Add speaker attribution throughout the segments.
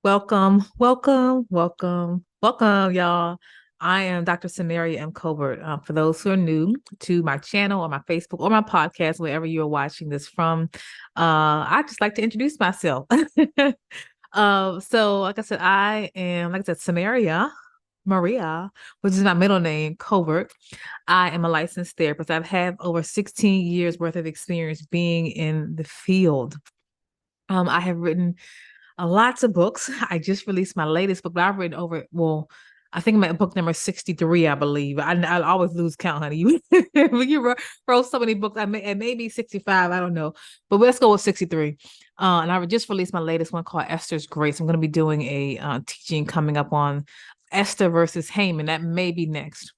Speaker 1: Welcome, welcome, welcome, welcome, y'all. I am Dr. Samaria M. Colbert. For those who are new to my channel or my Facebook or my podcast, wherever you're watching this from, I just like to introduce myself. So like I said, Samaria Maria, which is my middle name, Colbert. I am a licensed therapist. I've had over 16 years worth of experience being in the field. I have written lots of books. I just released my latest book, but I've written I think I'm at book number 63, I believe. I always lose count, honey. When you wrote so many books, it may be 65, I don't know. But let's go with 63. And I just released my latest one called Esther's Grace. I'm going to be doing a teaching coming up on Esther versus Haman. That may be next.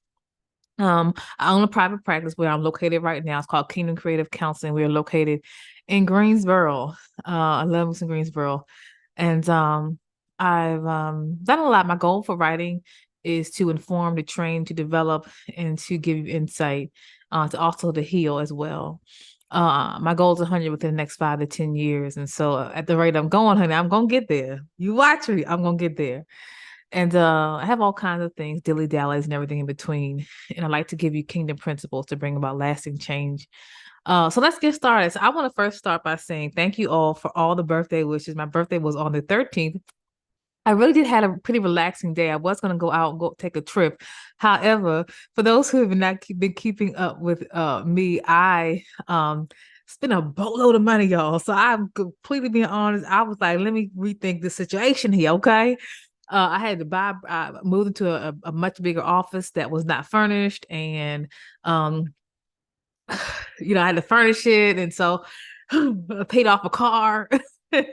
Speaker 1: I own a private practice where I'm located right now. It's called Kingdom Creative Counseling. We are located in Greensboro. I love us in Greensboro. And I've done a lot. My goal for writing is to inform, to train, to develop, and to give you insight, to also to heal as well. My goal is 100 within the next 5 to 10 years. And so at the rate I'm going, honey, I'm going to get there. You watch me, I'm going to get there. And I have all kinds of things, dilly dallies and everything in between. And I like to give you kingdom principles to bring about lasting change. So let's get started. So I want to first start by saying thank you all for all the birthday wishes. My birthday was on the 13th. I really did have a pretty relaxing day. I was going to go out and go take a trip. However, for those who have not been keeping up with me, I spent a boatload of money, y'all. So I'm completely being honest. I was like, let me rethink the situation here, okay? I had to moved into a much bigger office that was not furnished, and I had to furnish it, and so I paid off a car. And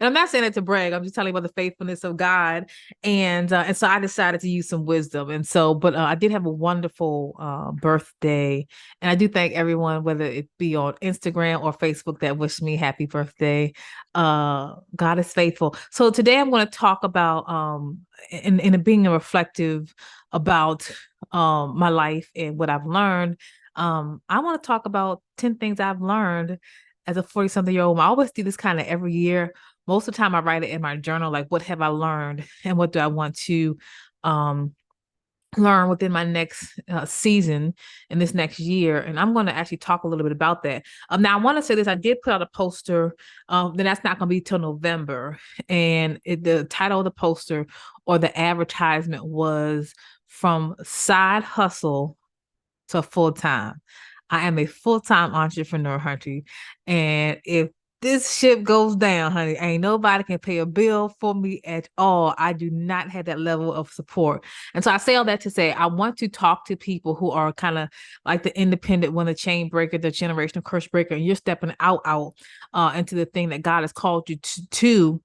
Speaker 1: I'm not saying it to brag. I'm just telling you about the faithfulness of God, and so I decided to use some wisdom, and so, but I did have a wonderful birthday, and I do thank everyone, whether it be on Instagram or Facebook, that wished me happy birthday. God is faithful. So today I'm going to talk about in being a reflective about my life and what I've learned. I want to talk about 10 things I've learned as a 40-something-year-old. I always do this kind of every year. Most of the time I write it in my journal, like what have I learned and what do I want to learn within my next season in this next year. And I'm going to actually talk a little bit about that. Now I want to say this, I did put out a poster, then that's not going to be till November. And the title of the poster or the advertisement was From Side Hustle to Full-Time. I am a full-time entrepreneur, honey. And if this ship goes down, honey, ain't nobody can pay a bill for me at all. I do not have that level of support. And so I say all that to say, I want to talk to people who are kind of like the independent one, the chain breaker, the generational curse breaker, and you're stepping out into the thing that God has called you to.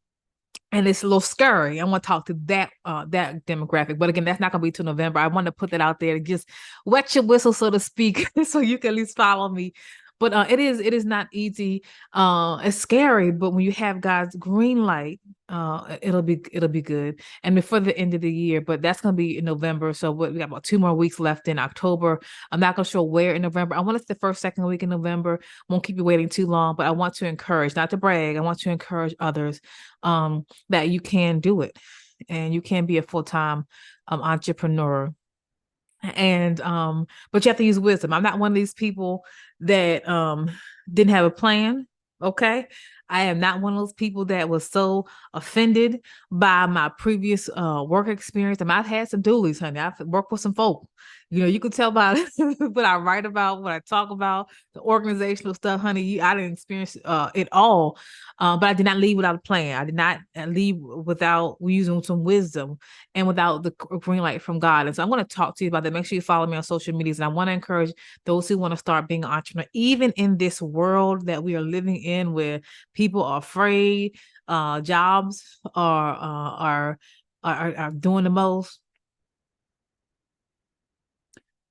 Speaker 1: And it's a little scary. I want to talk to that demographic. But again, that's not going to be till November. I want to put that out there to just wet your whistle, so to speak, so you can at least follow me. But it is not easy. It's scary, but when you have God's green light, it'll be good. And before the end of the year, but that's gonna be in November. So we got about 2 more weeks left in October. I'm not gonna show where in November. I want it's the first, second week in November. Won't keep you waiting too long, but I want to encourage, not to brag, I want to encourage others that you can do it and you can be a full-time entrepreneur. And but you have to use wisdom. I'm not one of these people that didn't have a plan. Okay. I am not one of those people that was so offended by my previous work experience. And I've had some doolies, honey. I've worked with some folk. You can tell by what I write about, what I talk about, the organizational stuff, honey. I didn't experience it all. But I did not leave without a plan. I did not leave without using some wisdom and without the green light from God. And so I'm going to talk to you about that. Make sure you follow me on social medias. And I want to encourage those who want to start being an entrepreneur, even in this world that we are living in, where people are afraid, jobs are doing the most.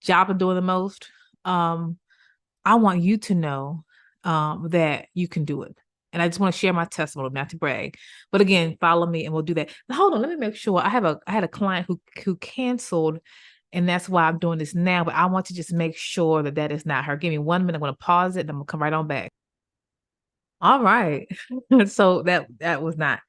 Speaker 1: Job are doing the most. I want you to know that you can do it. And I just want to share my testimony, not to brag. But again, follow me and we'll do that. Now, hold on, let me make sure. I had a client who canceled, and that's why I'm doing this now. But I want to just make sure that is not her. Give me 1 minute. I'm going to pause it and I'm going to come right on back. All right. So that was not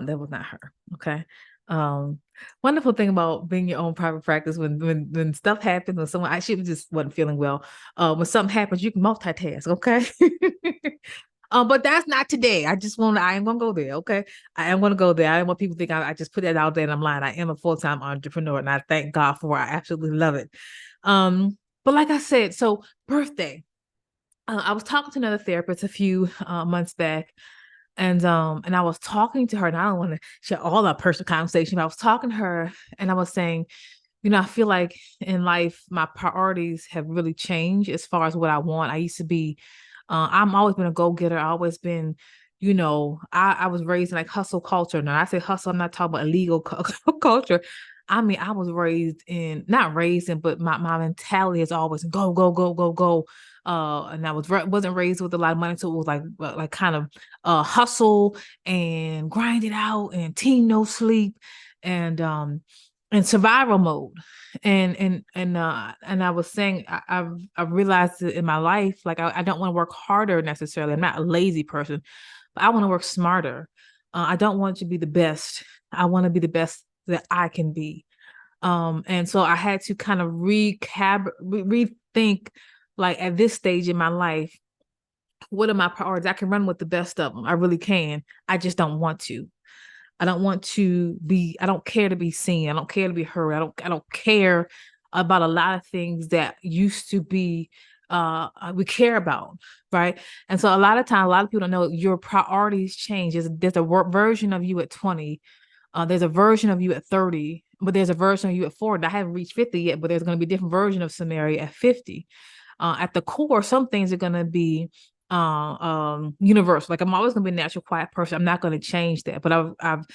Speaker 1: That was not her. Okay. Um, Wonderful thing about being your own private practice when stuff happens, when someone I she just wasn't feeling well. When something happens, you can multitask, okay? But that's not today. I am gonna go there, okay? I am gonna go there. I don't want people to think I just put that out there and I'm lying. I am a full-time entrepreneur and I thank God for it. I absolutely love it. But like I said, so birthday. I was talking to another therapist a few months back, and I was talking to her, and I don't want to share all our personal conversation, but I was talking to her and I was saying, I feel like in life, my priorities have really changed as far as what I want. I used to be, I'm always been a go-getter. I always been, I was raised in like hustle culture. Now I say hustle, I'm not talking about illegal culture. I mean, I was raised in, not raised in, but my mentality is always go, go, go, go, go. And I wasn't raised with a lot of money, so it was like kind of hustle and grind it out and team no sleep and survival mode. And I was saying I've realized it in my life, like I don't want to work harder necessarily. I'm not a lazy person, but I want to work smarter. I don't want to be the best. I want to be the best that I can be. And so I had to kind of rethink, like at this stage in my life, what are my priorities? I can run with the best of them. I really can. I just don't want to. I don't care to be seen. I don't care to be heard. I don't care about a lot of things that used to be we care about, right? And so a lot of times, a lot of people don't know your priorities change. There's a version of you at 20, there's a version of you at 30, but there's a version of you at 40. I haven't reached 50 yet, but there's going to be a different version of Samaria at 50. At the core, some things are going to be universal. Like I'm always going to be a natural quiet person. I'm not going to change that, but I've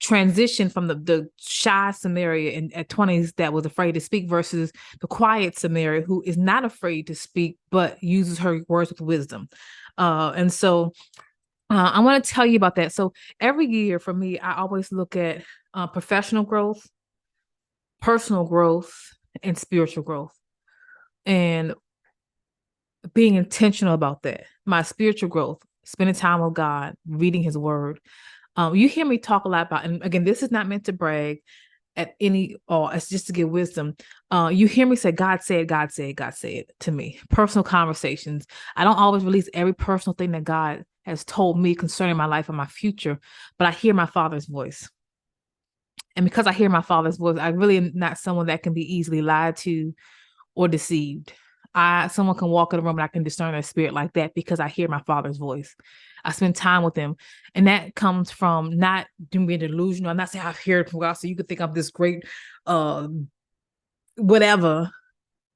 Speaker 1: transitioned from the shy Samaria at 20s that was afraid to speak versus the quiet Samaria who is not afraid to speak but uses her words with wisdom. And so I want to tell you about that. So every year for me, I always look at professional growth, personal growth, and spiritual growth, and being intentional about that. My spiritual growth, spending time with God, reading His Word. You hear me talk a lot about, and again, this is not meant to brag at any, or it's just to give wisdom. You hear me say, God said, God said, God said to me. Personal conversations. I don't always release every personal thing that God has told me concerning my life and my future, but I hear my Father's voice. And because I hear my Father's voice, I really am not someone that can be easily lied to or deceived. Someone can walk in the room and I can discern their spirit like that because I hear my Father's voice. I spend time with Him, and that comes from not being delusional. I'm not saying I've heard from God, so you could think I'm this great, whatever.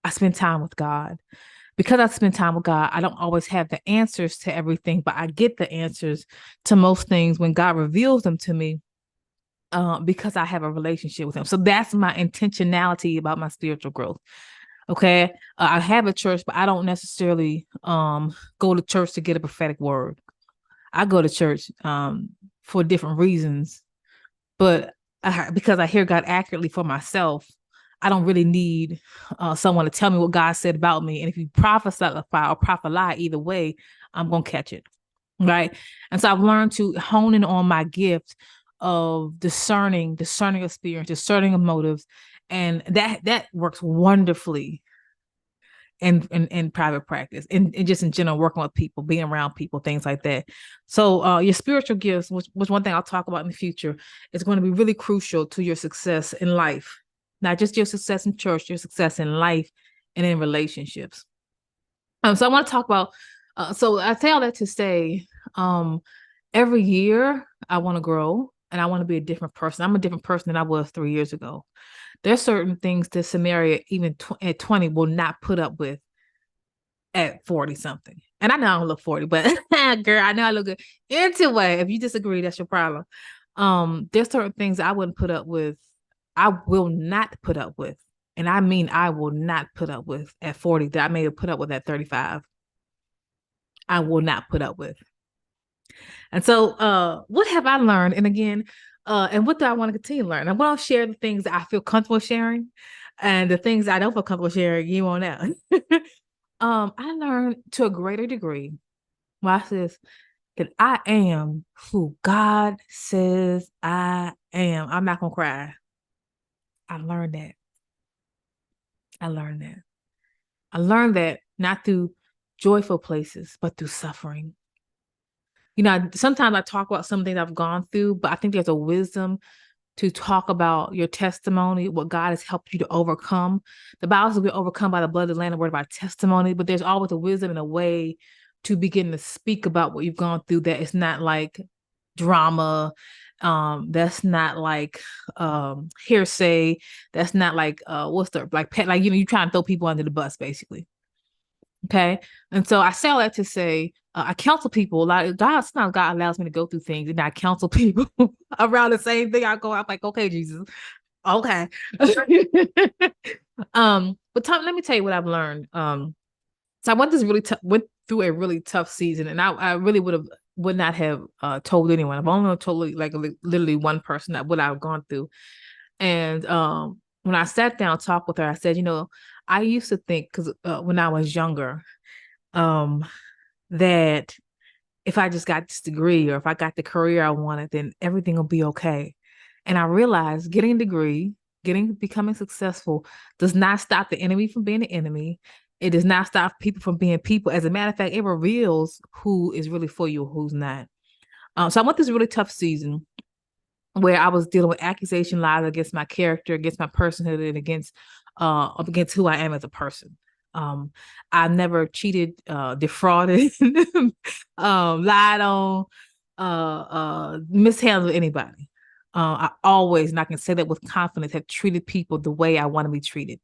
Speaker 1: I spend time with God. Because I spend time with God, I don't always have the answers to everything, but I get the answers to most things when God reveals them to me, because I have a relationship with Him. So that's my intentionality about my spiritual growth. Okay. I have a church, but I don't necessarily go to church to get a prophetic word. I go to church for different reasons, but because I hear God accurately for myself, I don't really need someone to tell me what God said about me. And if you prophesy or prophet either way, I'm going to catch it. Right. And so I've learned to hone in on my gift of discerning of spirits, discerning of motives. And that works wonderfully in private practice and just in general, working with people, being around people, things like that. So your spiritual gifts, which one thing I'll talk about in the future, is going to be really crucial to your success in life, not just your success in church, your success in life and in relationships. So I want to talk about, so I say all that to say, every year I want to grow and I want to be a different person. I'm a different person than I was 3 years ago. There's certain things that Samaria, even at 20, will not put up with at 40 something. And I know I don't look 40, but girl, I know I look good. Anyway, if you disagree, that's your problem. There's certain things I wouldn't put up with. I will not put up with. And I mean, I will not put up with at 40 that I may have put up with at 35. I will not put up with. And so, what have I learned? And again, and what do I want to continue to learn? I'm going to share the things that I feel comfortable sharing, and the things I don't feel comfortable sharing, you won't know. I learned to a greater degree. Watch this. that I am who God says I am. I'm not going to cry. I learned that. I learned that. I learned that not through joyful places, but through suffering. Sometimes I talk about some things I've gone through, but I think there's a wisdom to talk about your testimony, what God has helped you to overcome. The Bible says we're overcome by the blood of the Lamb and word of our testimony, but there's always a wisdom and a way to begin to speak about what you've gone through that it's not like drama. That's not like hearsay. That's not like what's the like pet like you trying to throw people under the bus, basically. Okay. And so I say all that to say, I counsel people. Like sometimes God allows me to go through things, and I counsel people around the same thing. I'm like, okay, Jesus, okay. But Tom, let me tell you what I've learned. So I went through a really tough season, and I really would not have told anyone. I've only told like literally one person that what I've gone through. And when I sat down, talked with her, I said, I used to think because when I was younger, that if I just got this degree or if I got the career I wanted, then everything will be okay. And I realized getting a degree, becoming successful does not stop the enemy from being the enemy. It does not stop people from being people. As a matter of fact, it reveals who is really for you, who's not. So I went this really tough season where I was dealing with accusation lies against my character, against my personhood, and against who I am as a person. I never cheated, defrauded, lied on, mishandled anybody. I always, and I can say that with confidence, have treated people the way I want to be treated.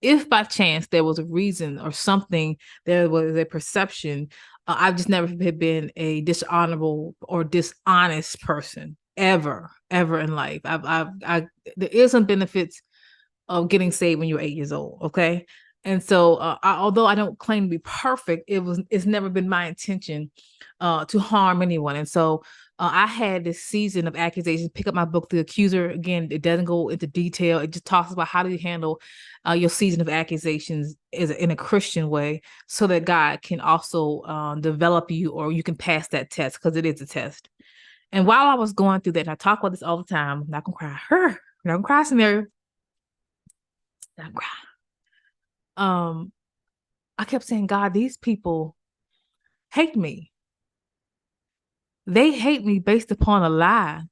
Speaker 1: If by chance there was a reason or something, there was a perception, I've just never been a dishonorable or dishonest person ever in life. There is some benefits of getting saved when you're 8 years old. Okay. And so, although I don't claim to be perfect, it's never been my intention to harm anyone. And so, I had this season of accusations. Pick up my book, The Accuser. Again, it doesn't go into detail. It just talks about how do you handle your season of accusations in a Christian way, so that God can also develop you, or you can pass that test, because it is a test. And while I was going through that, and I talk about this all the time, I'm not gonna cry. I'm not gonna cry, Samaria. Not cry. I kept saying, God, these people hate me. They hate me based upon a lie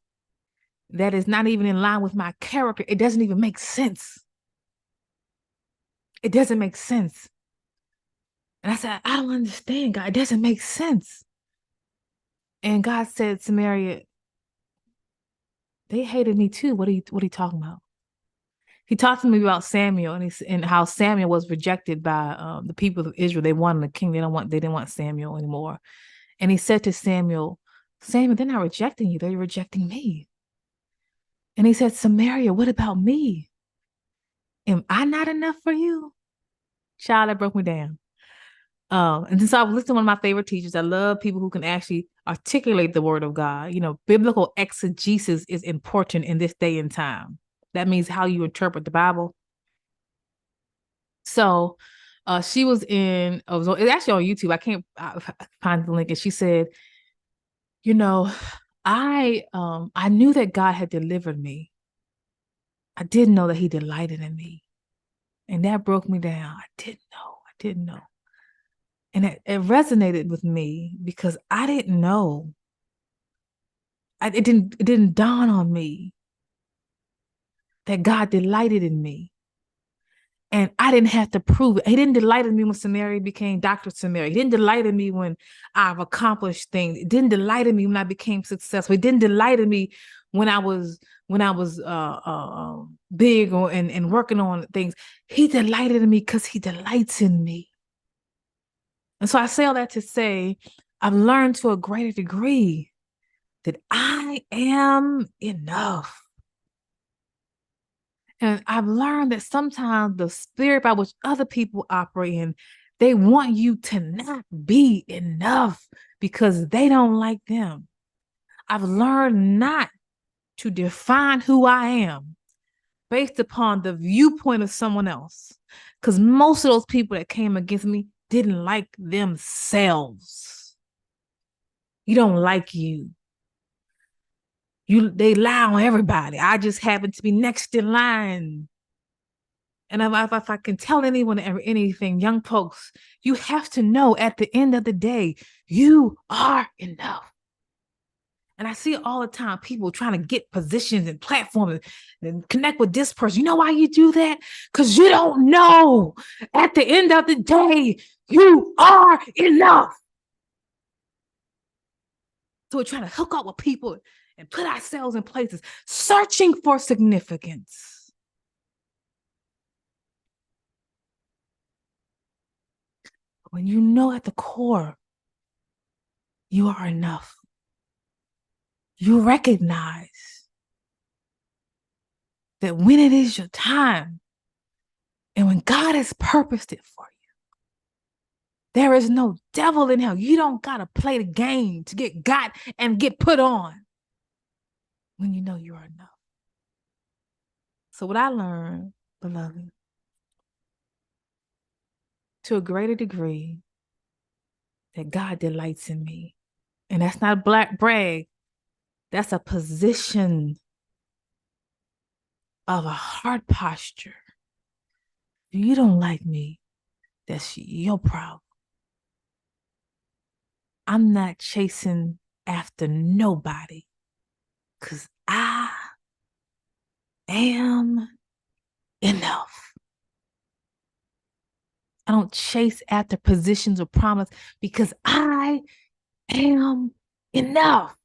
Speaker 1: that is not even in line with my character. It doesn't even make sense. It doesn't make sense. And I said, I don't understand, God. It doesn't make sense. And God said, Samaria, they hated me too. What are you talking about? He talked to me about Samuel and how Samuel was rejected by the people of Israel. They wanted a king. They didn't want Samuel anymore. And he said to Samuel, they're not rejecting you. They're rejecting me. And he said, Samaria, what about me? Am I not enough for you? Child, that broke me down. And so I was listening to one of my favorite teachers. I love people who can actually articulate the word of God. Biblical exegesis is important in this day and time. That means how you interpret the Bible. So she was it's actually on YouTube. I can't find the link. And she said, I knew that God had delivered me. I didn't know that he delighted in me. And that broke me down. I didn't know. And it resonated with me because I didn't know. It didn't dawn on me that God delighted in me. And I didn't have to prove it. He didn't delight in me when Samaria became Dr. Samaria. He didn't delight in me when I've accomplished things. It didn't delight in me when I became successful. He didn't delight in me when I was big and working on things. He delighted in me because he delights in me. And so I say all that to say, I've learned to a greater degree that I am enough. And I've learned that sometimes the spirit by which other people operate in, they want you to not be enough because they don't like them. I've learned not to define who I am based upon the viewpoint of someone else, because most of those people that came against me didn't like themselves. You don't like you. They lie on everybody. I just happen to be next in line. And if I can tell anyone ever anything, young folks, you have to know at the end of the day, you are enough. And I see it all the time, people trying to get positions and platforms and connect with this person. You know why you do that? Because you don't know. At the end of the day, you are enough. So we're trying to hook up with people and put ourselves in places, searching for significance. When you know at the core, you are enough. You recognize that when it is your time and when God has purposed it for you, there is no devil in hell. You don't got to play the game to get got and get put on when you know you are enough. So what I learned, beloved, to a greater degree, that God delights in me. And that's not a black brag. That's a position of a heart posture. If you don't like me, that's your problem. I'm not chasing after nobody because I am enough. I don't chase after positions or promise because I am enough.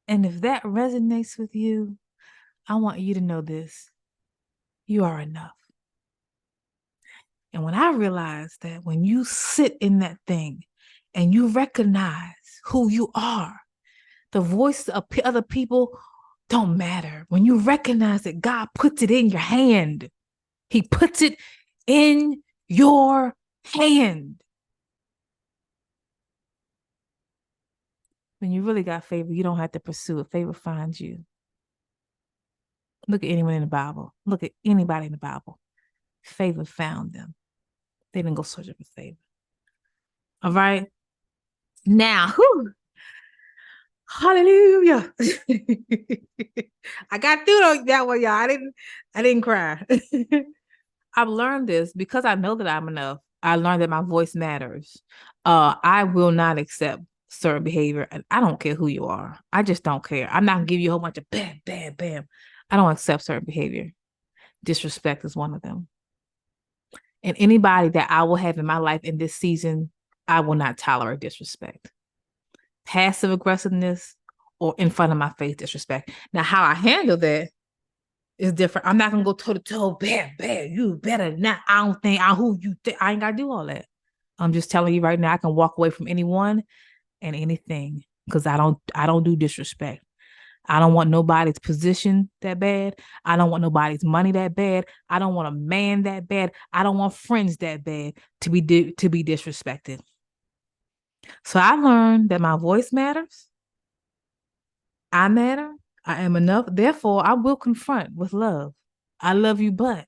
Speaker 1: And if that resonates with you, I want you to know this. You are enough. And when I realized that when you sit in that thing and you recognize who you are, the voice of other people don't matter. When you recognize that God puts it in your hand, He puts it in your hand. When you really got favor, you don't have to pursue it. Favor finds you. Look at anyone in the Bible. Look at anybody in the Bible. Favor found them. They didn't go searching for favor. All right. Now, hallelujah. I got through that one, y'all. I didn't cry. I've learned this because I know that I'm enough. I learned that my voice matters. I will not accept certain behavior. And I don't care who you are. I just don't care. I'm not gonna give you a whole bunch of bam, bam, bam. I don't accept certain behavior. Disrespect is one of them. And anybody that I will have in my life in this season, I will not tolerate disrespect. Passive aggressiveness or in front of my face disrespect. Now, how I handle that is different. I'm not gonna go toe to toe, bad, bad. You better not. I don't think I who you think. I ain't gotta do all that. I'm just telling you right now, I can walk away from anyone and anything because I don't do disrespect. I don't want nobody's position that bad. I don't want nobody's money that bad. I don't want a man that bad. I don't want friends that bad to be disrespected. So I learned that my voice matters. I matter. I am enough. Therefore, I will confront with love. I love you, but.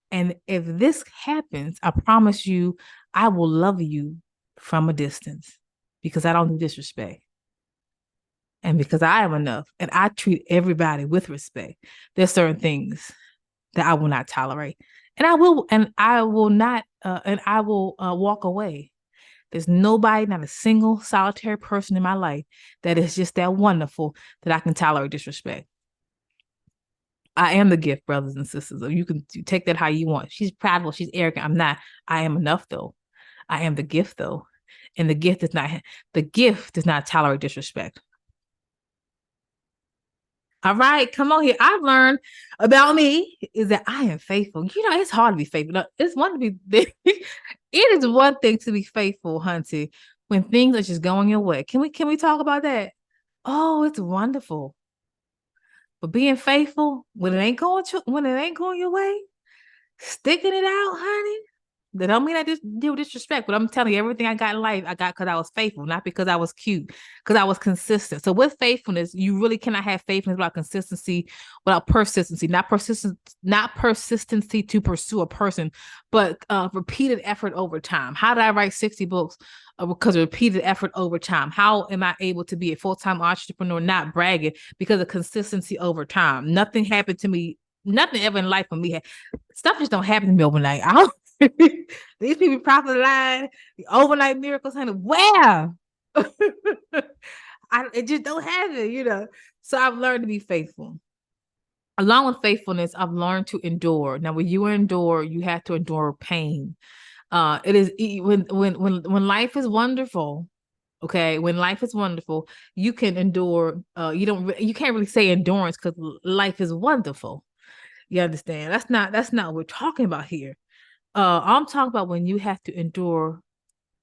Speaker 1: And if this happens, I promise you, I will love you from a distance because I don't do disrespect. And because I am enough and I treat everybody with respect, there's certain things that I will not tolerate. And I will not, walk away. There's nobody, not a single solitary person in my life that is just that wonderful that I can tolerate disrespect. I am the gift, brothers and sisters. You can take that how you want. She's prideful. She's arrogant. I'm not. I am enough, though. I am the gift, though. And the gift does not tolerate disrespect. All right, come on here. I've learned about me is that I am faithful. You know, it's hard to be faithful. No, it's one to be. It is one thing to be faithful, Hunty, when things are just going your way. Can we talk about that? Oh, it's wonderful. But being faithful when it ain't going your way, sticking it out, honey. That don't mean I just deal with disrespect, but I'm telling you, everything I got in life, I got because I was faithful, not because I was cute, because I was consistent. So with faithfulness, you really cannot have faithfulness without consistency, without persistency, not persistency to pursue a person, but repeated effort over time. How did I write 60 books? Because of repeated effort over time. How am I able to be a full-time entrepreneur, not bragging, because of consistency over time? Nothing happened to me. Nothing ever in life for me. Stuff just don't happen to me overnight. I don't these people prophet line, the overnight miracles, honey. Where? It just don't happen. So I've learned to be faithful. Along with faithfulness, I've learned to endure. Now, when you endure, you have to endure pain. It is when life is wonderful. Okay, when life is wonderful, you can endure. You can't really say endurance because life is wonderful. You understand? That's not what we're talking about here. I'm talking about when you have to endure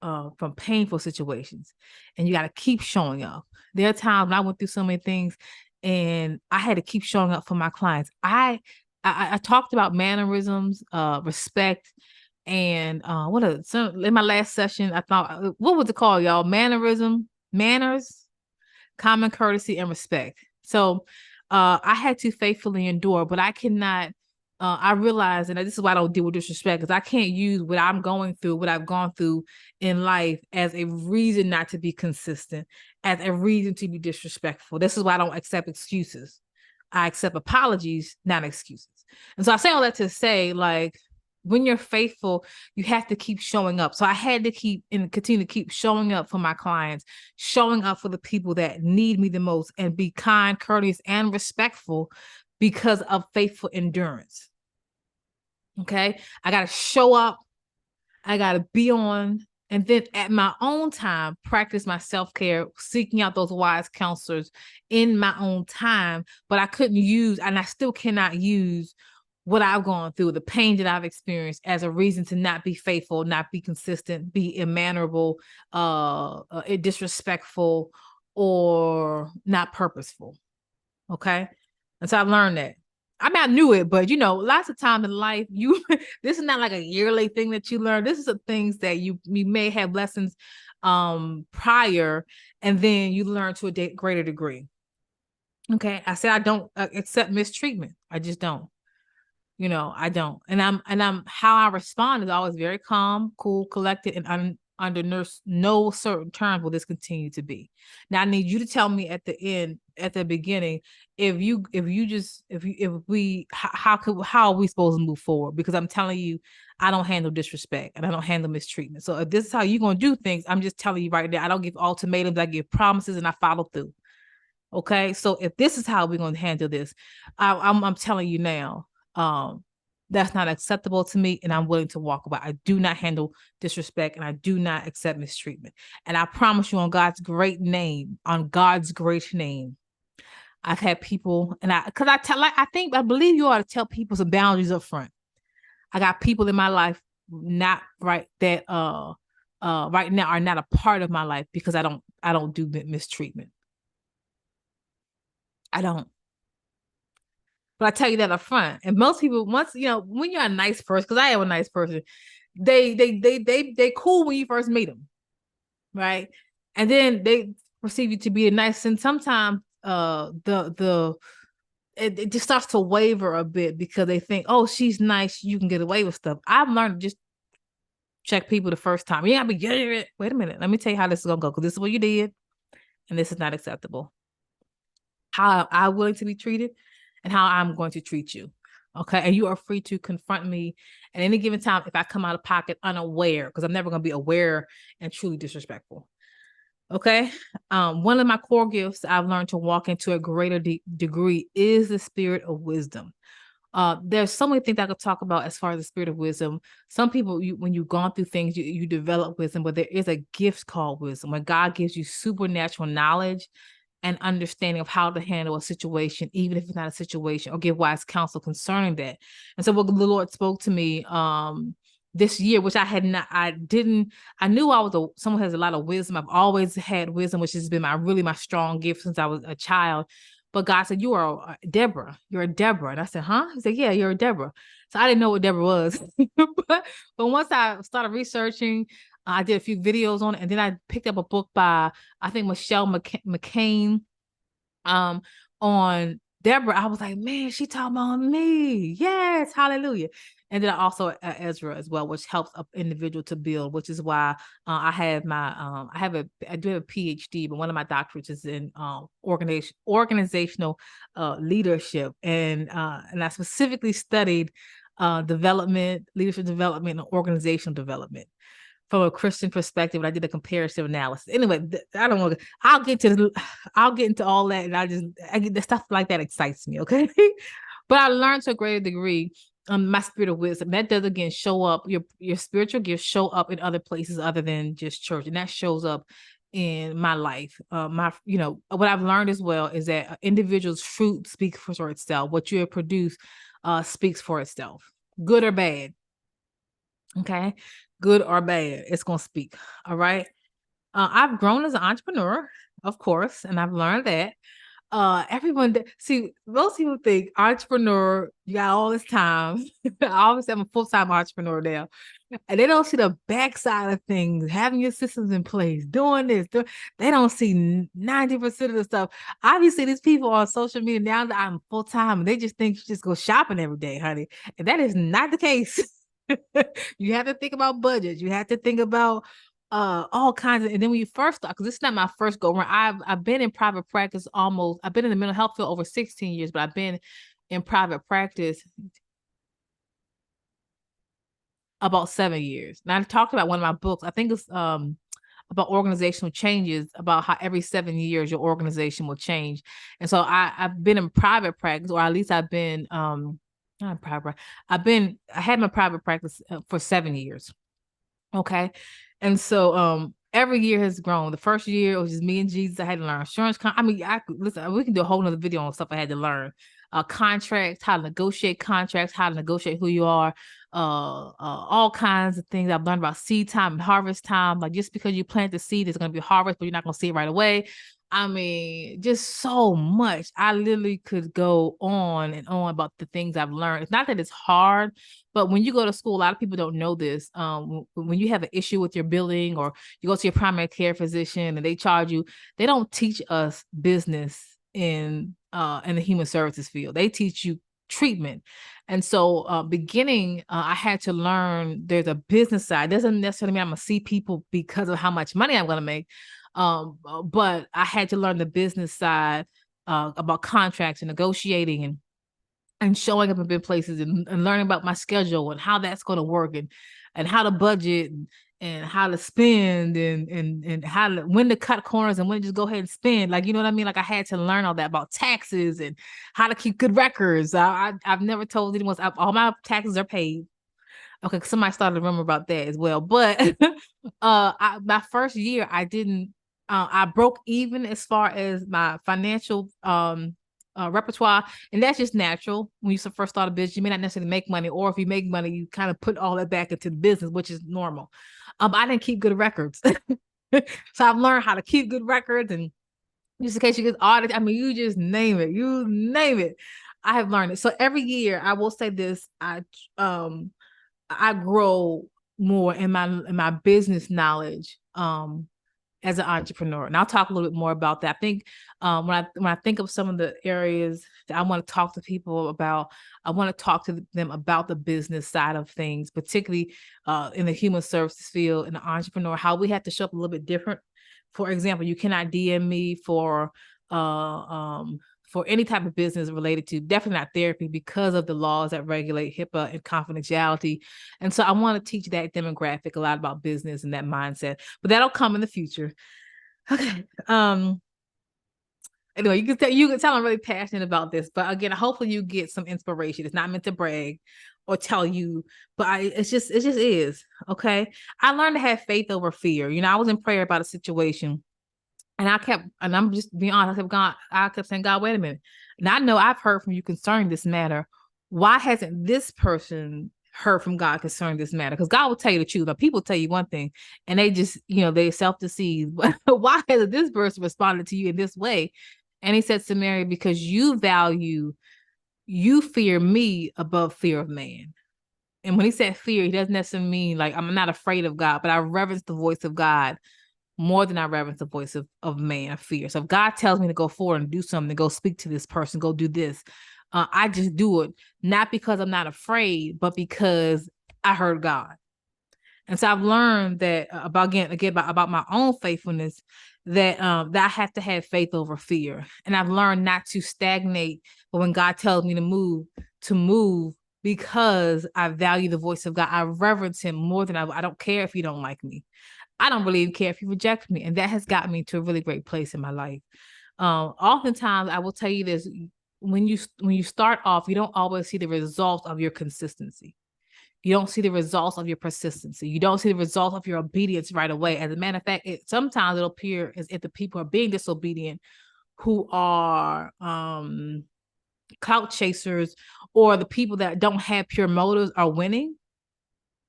Speaker 1: from painful situations and you got to keep showing up. There are times when I went through so many things and I had to keep showing up for my clients. I talked about mannerisms, respect, and in my last session, I thought, what was it called, y'all? Manners, common courtesy, and respect. So I had to faithfully endure, but I cannot. I realize, and this is why I don't deal with disrespect, because I can't use what I'm going through, what I've gone through in life, as a reason not to be consistent, as a reason to be disrespectful. This is why I don't accept excuses. I accept apologies, not excuses. And so I say all that to say, like, when you're faithful, you have to keep showing up. So I had to keep and continue to keep showing up for my clients, showing up for the people that need me the most, and be kind, courteous, and respectful because of faithful endurance. Okay. I got to show up. I got to be on. And then at my own time, practice my self-care, seeking out those wise counselors in my own time. But I couldn't use, and I still cannot use what I've gone through, the pain that I've experienced, as a reason to not be faithful, not be consistent, be immannerable, disrespectful, or not purposeful. Okay. And so I've learned that. I mean, I knew it, but lots of time in life, this is not like a yearly thing that you learn. This is the things that you may have lessons prior, and then you learn to a greater degree. Okay. I said I don't accept mistreatment. I just don't. I don't. And I'm how I respond is always very calm, cool, collected, and under no certain terms will this continue to be. Now I need you to tell me at the beginning, how are we supposed to move forward? Because I'm telling you, I don't handle disrespect and I don't handle mistreatment. So if this is how you're gonna do things, I'm just telling you right now, I don't give ultimatums, I give promises and I follow through. Okay. So if this is how we're gonna handle this, I'm telling you now, that's not acceptable to me, and I'm willing to walk away. I do not handle disrespect, and I do not accept mistreatment. And I promise you, on God's great name, I've had people, and I believe you ought to tell people some boundaries up front. I got people in my life not right that right now are not a part of my life because I don't do mistreatment. I don't. But I tell you that up front. And most people, once when you're a nice person, because I am a nice person, they cool when you first meet them, right? And then they perceive you to be nice, and sometimes it just starts to waver a bit because they think, oh, she's nice, you can get away with stuff. I've learned to just check people the first time. Yeah, wait a minute, let me tell you how this is gonna go, because this is what you did, and this is not acceptable. How I'm willing to be treated and how I'm going to treat you. Okay. And you are free to confront me at any given time if I come out of pocket unaware, because I'm never going to be aware and truly disrespectful. Okay. One of my core gifts I've learned to walk into a greater degree is the spirit of wisdom. There's so many things I could talk about as far as the spirit of wisdom. Some people, when you've gone through things, you develop wisdom, but there is a gift called wisdom. When God gives you supernatural knowledge and understanding of how to handle a situation, even if it's not a situation, or give wise counsel concerning that. And so what the Lord spoke to me this year, which I knew someone who has a lot of wisdom. I've always had wisdom, which has been my strong gift since I was a child. But God said, you are Deborah. You're a Deborah. And I said, huh? He said, yeah, you're a Deborah. So I didn't know what Deborah was. but once I started researching, I did a few videos on it. And then I picked up a book by, I think, Michelle McCain, um, on Deborah. I was like, man, she talking about me. Yes, hallelujah. And then I also Ezra as well, which helps an individual to build, which is why I have my I do have a PhD, but one of my doctorates is in organizational leadership, and I specifically studied development, leadership development, and organizational development from a Christian perspective. And I did a comparative analysis. Anyway, I don't want to. I'll get into all that, and I get the stuff like that excites me. Okay, but I learned to a greater degree. My spirit of wisdom that does again show up. Your spiritual gifts show up in other places other than just church, and that shows up in my life. What I've learned as well is that individual's fruit speaks for itself. What you have produced speaks for itself, good or bad. Okay, good or bad, it's gonna speak. All right. I've grown as an entrepreneur, of course, and I've learned that. See, most people think entrepreneur, you got all this time. I always am a full-time entrepreneur now. And they don't see the backside of things, having your systems in place, doing this. They don't see 90% of the stuff. Obviously, these people on social media now that I'm full-time, they just think you just go shopping every day, honey. And that is not the case. You have to think about budgets. You have to think about all kinds of, and then when you first start, because this is not my first go around. I've been in private practice I've been in the mental health field over 16 years, but I've been in private practice about 7 years. And I talked about one of my books. I think it's about organizational changes, about how every 7 years your organization will change. And so I've been in private practice, or at least I've been not private. I had my private practice for 7 years. Okay. And so every year has grown. The first year it was just me and Jesus. I had to learn insurance. Listen, we can do a whole nother video on stuff I had to learn. Contracts, how to negotiate contracts, how to negotiate who you are, all kinds of things I've learned about seed time and harvest time. Like, just because you plant the seed, it's going to be harvest, but you're not going to see it right away. I mean, just so much. I literally could go on and on about the things I've learned. It's not that it's hard, but when you go to school, a lot of people don't know this. When you have an issue with your billing, or you go to your primary care physician and they charge you, they don't teach us business in the human services field. They teach you treatment. And so beginning, I had to learn there's a business side. It doesn't necessarily mean I'm going to see people because of how much money I'm going to make. But I had to learn the business side about contracts and negotiating and showing up in big places, and learning about my schedule and how that's going to work, and how to budget, and how to spend, and when to cut corners and when to just go ahead and spend. Like, you know what I mean? Like, I had to learn all that about taxes and how to keep good records. I've never told anyone, all my taxes are paid. Okay, somebody started to remember about that as well. But my first year, I broke even as far as my financial repertoire, and that's just natural. When you first start a business, you may not necessarily make money, or if you make money, you kind of put all that back into the business, which is normal. But I didn't keep good records. So I've learned how to keep good records, and just in case you get audited, I mean, you just name it. I have learned it. So every year, I will say this: I grow more in my business knowledge as an entrepreneur. And I'll talk a little bit more about that. I think when I think of some of the areas that I want to talk to people about, I want to talk to them about the business side of things, particularly in the human services field and the entrepreneur, how we have to show up a little bit different. For example, you cannot DM me for any type of business related to, definitely not therapy, because of the laws that regulate HIPAA and confidentiality. And so I want to teach that demographic a lot about business and that mindset, but that'll come in the future. Okay. Anyway, you can tell I'm really passionate about this, but again, hopefully you get some inspiration. It's not meant to brag or tell you, but it just is. Okay. I learned to have faith over fear. I was in prayer about a situation, and I'm just being honest, I kept saying, God, wait a minute. And I know I've heard from you concerning this matter. Why hasn't this person heard from God concerning this matter? Because God will tell you the truth. Now, people tell you one thing and they just, they self-deceive. Why hasn't this person responded to you in this way? And he said, Samaria, because you fear me above fear of man. And when he said fear, he doesn't necessarily mean like I'm not afraid of God, but I reverence the voice of God more than I reverence the voice of man, of fear. So if God tells me to go forward and do something, go speak to this person, go do this, I just do it, not because I'm not afraid, but because I heard God. And so I've learned that about my own faithfulness, that I have to have faith over fear. And I've learned not to stagnate, but when God tells me to move because I value the voice of God. I reverence him more than I don't care if you don't like me. I don't really even care if you reject me. And that has gotten me to a really great place in my life. Oftentimes I will tell you this, when you start off, you don't always see the results of your consistency. You don't see the results of your persistency. You don't see the results of your obedience right away. As a matter of fact, sometimes it'll appear as if the people are being disobedient who are clout chasers, or the people that don't have pure motives are winning,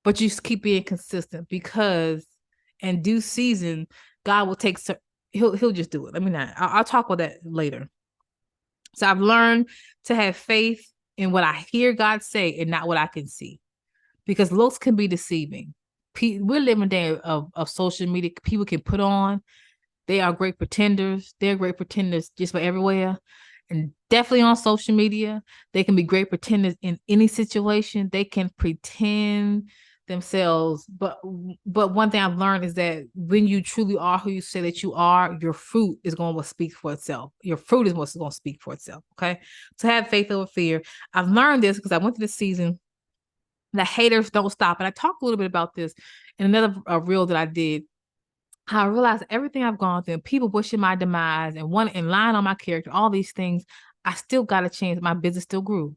Speaker 1: but you just keep being consistent, because in due season, God will he'll just do it. Let me not. I'll talk about that later. So I've learned to have faith in what I hear God say and not what I can see, because looks can be deceiving. We're living a day of social media. People can put on, they are great pretenders. They're great pretenders just for everywhere. And definitely on social media, they can be great pretenders in any situation. They can pretend themselves. But one thing I've learned is that when you truly are who you say that you are, your fruit is going to speak for itself. Your fruit is what's going to speak for itself. Okay. So have faith over fear. I've learned this because I went through this season. The haters don't stop. And I talked a little bit about this in another reel that I did. How I realized everything I've gone through, people wishing my demise and lying on my character, all these things, I still got a chance. My business still grew.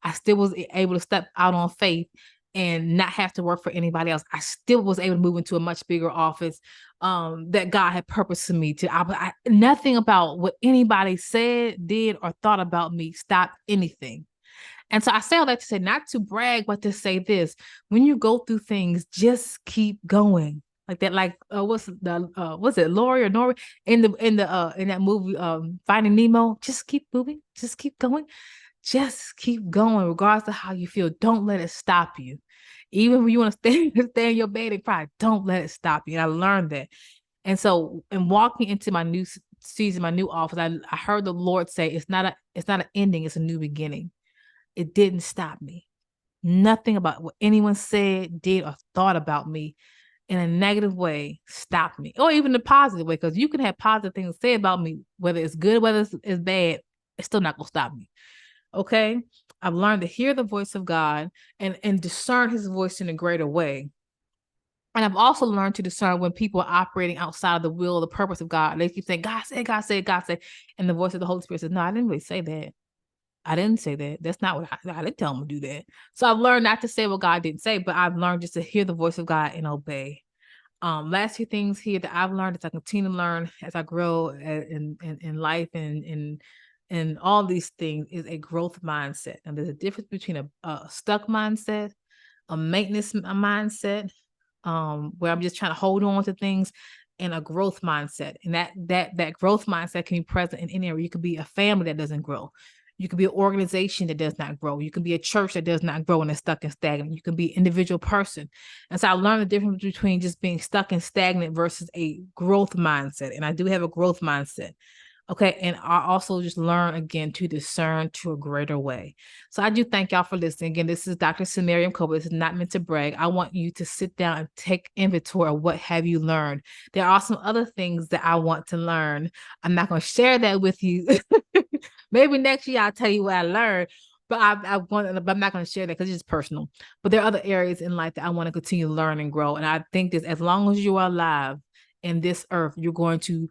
Speaker 1: I still was able to step out on faith and not have to work for anybody else. I still was able to move into a much bigger office that God had purposed for me to. Nothing about what anybody said, did, or thought about me stopped anything. And so I say all that to say, not to brag, but to say this: when you go through things, just keep going. Like that, like what's it, Lori or Nori in that movie, Finding Nemo? Just keep moving, just keep going, just keep going, regardless of how you feel. Don't let it stop you. Even when you want to stay in your bed and cry, don't let it stop you. And I learned that. And so, in walking into my new season, my new office, I heard the Lord say, it's not an ending, it's a new beginning. It didn't stop me. Nothing about what anyone said, did, or thought about me in a negative way stopped me, or even a positive way, because you can have positive things to say about me, whether it's good, whether it's bad, it's still not going to stop me. Okay? I've learned to hear the voice of God and discern his voice in a greater way. And I've also learned to discern when people are operating outside of the will, the purpose of God. They keep saying, God said, God said, God said. And the voice of the Holy Spirit says, no, I didn't really say that. I didn't say that. That's not what I didn't tell him to do that. So I've learned not to say what God didn't say, but I've learned just to hear the voice of God and obey. Last few things here that I've learned as I continue to learn as I grow in life and all these things is a growth mindset. And there's a difference between a stuck mindset, a maintenance mindset, where I'm just trying to hold on to things, and a growth mindset. And that growth mindset can be present in any area. You could be a family that doesn't grow. You could be an organization that does not grow. You can be a church that does not grow and is stuck and stagnant. You can be an individual person. And so I learned the difference between just being stuck and stagnant versus a growth mindset. And I do have a growth mindset. Okay. And I also just learn again to discern to a greater way. So I do thank y'all for listening. Again, this is Dr. Samaria Coble. This is not meant to brag. I want you to sit down and take inventory of what have you learned. There are some other things that I want to learn. I'm not going to share that with you. Maybe next year I'll tell you what I learned. But I'm not going to share that because it's personal. But there are other areas in life that I want to continue to learn and grow. And I think that as long as you are alive in this earth, you're going to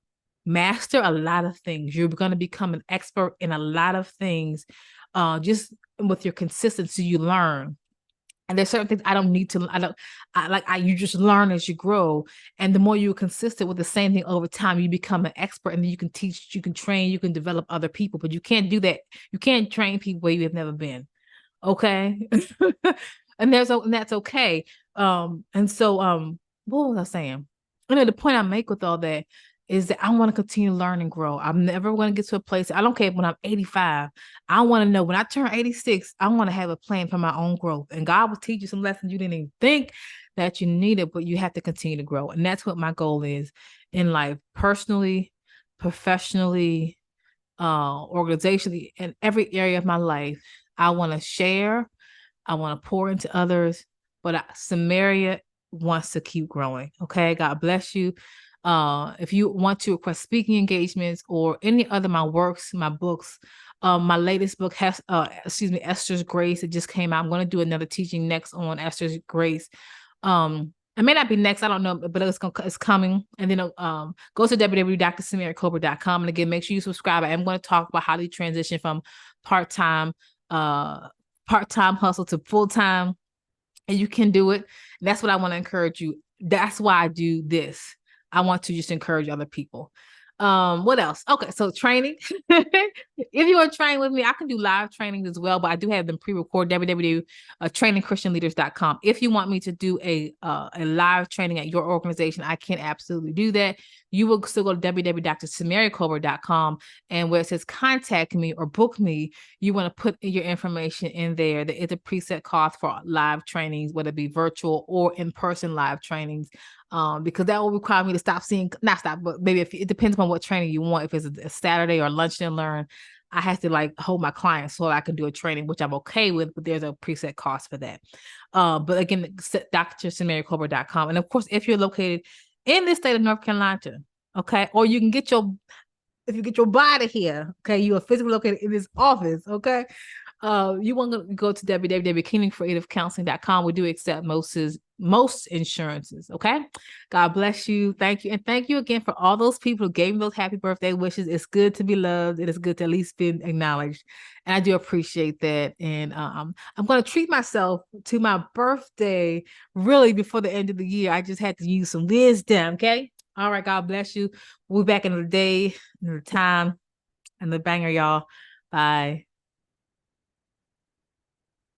Speaker 1: master a lot of things. You're going to become an expert in a lot of things. Just with your consistency, you learn. And there's certain things I don't need to, you just learn as you grow. And the more you're consistent with the same thing over time, you become an expert, and then you can teach, you can train, you can develop other people, but you can't do that. You can't train people where you have never been. Okay. and that's okay. And so, what was I saying? The point I make with all that is that I want to continue to learn and grow. I'm never going to get to a place. I don't care when I'm 85. I want to know when I turn 86, I want to have a plan for my own growth. And God will teach you some lessons you didn't even think that you needed, but you have to continue to grow. And that's what my goal is in life, personally, professionally, organizationally, in every area of my life. I want to share. I want to pour into others, but Samaria wants to keep growing. Okay. God bless you. If you want to request speaking engagements or any other my works, my books, my latest book has Esther's Grace. It just came out. I'm going to do another teaching next on Esther's Grace. It may not be next, I don't know, but it's coming. And then go to www.drsamariacolbert.com. And again, make sure you subscribe. I am going to talk about how to transition from part-time hustle to full-time, and you can do it. And that's what I want to encourage you. That's why I do this. I want to just encourage other people. What else? Okay, so training. If you want to train with me, I can do live trainings as well, but I do have them pre-recorded. www.trainingchristianleaders.com. If you want me to do a live training at your organization, I can absolutely do that. You will still go to www.drsamariacolbert.com, and where it says contact me or book me, you want to put your information in there. There is a preset cost for live trainings, whether it be virtual or in-person live trainings. Because that will require me to but maybe if it depends on what training you want. If it's a Saturday or lunch and learn, I have to like hold my clients so I can do a training, which I'm okay with, but there's a preset cost for that. But again, drsamariacolbert.com. And of course, if you're located in the state of North Carolina, okay, or you can if you get your body here, okay, you are physically located in this office, okay. You want to go to www.kingdomcreativecounseling.com. We do accept most insurances. Okay. God bless you. Thank you. And thank you again for all those people who gave me those happy birthday wishes. It's good to be loved. It is good to at least be acknowledged. And I do appreciate that. And I'm going to treat myself to my birthday really before the end of the year. I just had to use some wisdom. Okay. All right. God bless you. We'll be back in the day, in the time, and the banger, y'all. Bye.